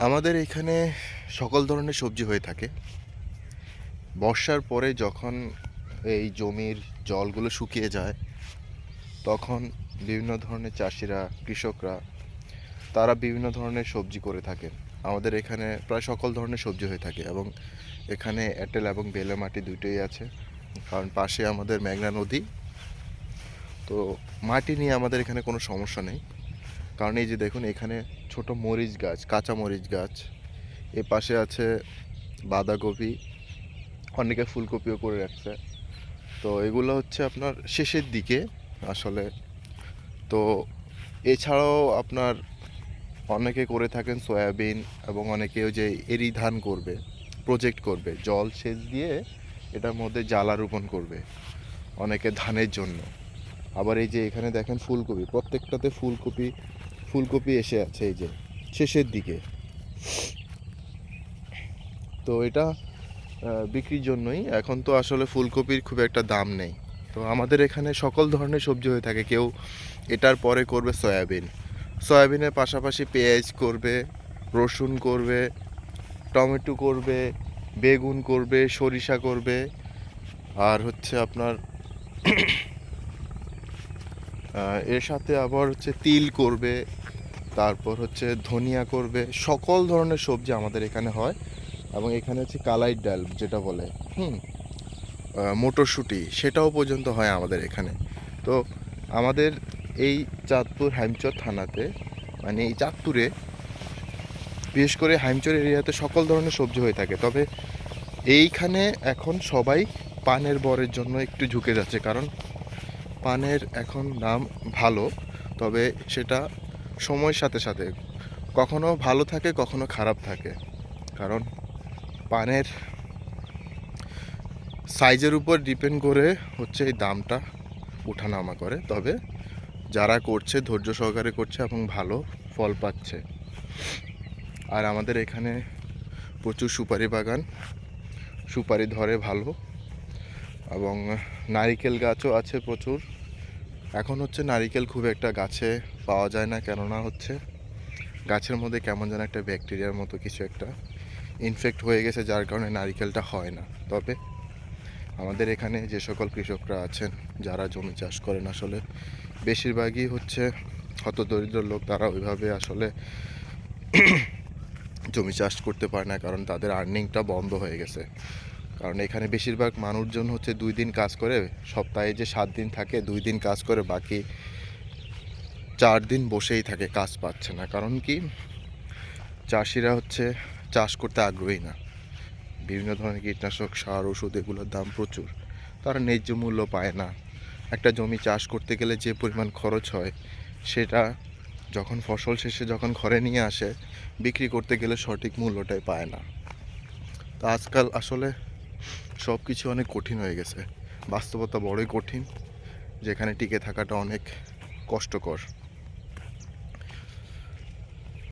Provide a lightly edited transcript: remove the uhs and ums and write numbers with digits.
আমাদের এখানে সকল ধরনের সবজি হয়ে থাকে। বর্ষার পরে যখন এই জমির জলগুলো শুকিয়ে যায়, তখন বিভিন্ন ধরনের চাষিরা, কৃষকরা তারা বিভিন্ন ধরনের সবজি করে থাকেন। আমাদের এখানে প্রায় সকল ধরনের সবজি হয়ে থাকে এবং এখানে এঁটেল এবং বেলে মাটি দুটোই আছে, কারণ পাশে আমাদের মেঘনা নদী। তো মাটি নিয়ে আমাদের এখানে কোনো সমস্যা নেই, কারণ এই যে দেখুন এখানে ছোট মরিচ গাছ, কাঁচা মরিচ গাছ, এ পাশে আছে বাঁধাকপি, অনেকে ফুলকপিও করে রাখছে। তো এগুলো হচ্ছে আপনার শেষের দিকে আসলে। তো এছাড়াও আপনার অনেকে করে থাকেন সয়াবিন, এবং অনেকেও যে এরি ধান করবে, প্রজেক্ট করবে, জল সেচ দিয়ে এটার মধ্যে জ্বালা রোপণ করবে অনেকে ধানের জন্য। আবার এই যে এখানে দেখেন ফুলকপি, প্রত্যেকটাতে ফুলকপি ফুলকপি এসে আছে এই যে শেষের দিকে। তো এটা বিক্রির জন্যই। এখন তো আসলে ফুলকপির খুব একটা দাম নেই। তো আমাদের এখানে সকল ধরনের সবজি হয়ে থাকে। কেউ এটার পরে করবে সয়াবিন, সয়াবিনের পাশাপাশি পেঁয়াজ করবে, রসুন করবে, টমেটো করবে, বেগুন করবে, সরিষা করবে, আর হচ্ছে আপনার এর সাথে আবার হচ্ছে তিল করবে, তারপর হচ্ছে ধনিয়া করবে। সকল ধরনের সবজি আমাদের এখানে হয়। এবং এখানে হচ্ছে কালাই ডাল যেটা বলে, মটরশুঁটি, সেটাও পর্যন্ত হয় আমাদের এখানে। তো আমাদের এই চাঁদপুর হাইমচর থানাতে, মানে এই চাঁদপুরে বিশেষ করে হাইমচর এরিয়াতে সকল ধরনের সবজি হয়ে থাকে। তবে এইখানে এখন সবাই পানের বরের জন্য একটু ঝুঁকে যাচ্ছে, কারণ পানের এখন দাম ভালো, তবে সেটা সময়ের সাথে সাথে কখনো ভালো থাকে, কখনো খারাপ থাকে। কারণ পানের সাইজের উপর ডিপেন্ড করে হচ্ছে এই দামটা ওঠানামা করে। তবে যারা করছে ধৈর্য সহকারে করছে এবং ভালো ফল পাচ্ছে। আর আমাদের এখানে প্রচুর সুপারি বাগান, সুপারি ধরে ভালো, এবং নারিকেল গাছও আছে প্রচুর। এখন হচ্ছে নারিকেল খুব একটা গাছে পাওয়া যায় না, কেননা হচ্ছে গাছের মধ্যে কেমন যেন একটা ব্যাকটেরিয়ার মতো কিছু একটা ইনফেক্ট হয়ে গেছে, যার কারণে নারিকেলটা হয় না। তবে আমাদের এখানে যে সকল কৃষকরা আছেন, যারা জমি চাষ করেন, আসলে বেশিরভাগই হচ্ছে হতদরিদ্র লোক। তারা ওইভাবে আসলে জমি চাষ করতে পারে না, কারণ তাদের আর্নিংটা বন্ধ হয়ে গেছে। কারণ এখানে বেশিরভাগ মানুষজন হচ্ছে 2 দিন কাজ করে, সপ্তাহে যে 7 দিন থাকে 2 দিন কাজ করে, বাকি 4 দিন বসেই থাকে, কাজ পাচ্ছে না। কারণ কি, চাষিরা হচ্ছে চাষ করতে আগ্রহী না। বিভিন্ন ধরনের কীটনাশক, সার, ওষুধ, এগুলোর দাম প্রচুর, তারা ন্যায্য মূল্য পায় না। একটা জমি চাষ করতে গেলে যে পরিমাণ খরচ হয়, সেটা যখন ফসল শেষে যখন ঘরে নিয়ে আসে, বিক্রি করতে গেলে সঠিক মূল্যটাই পায় না। তো আজকাল আসলে সব কিছু অনেক কঠিন হয়ে গেছে, বাস্তবতা বড়ই কঠিন, যেখানে টিকে থাকাটা অনেক কষ্টকর।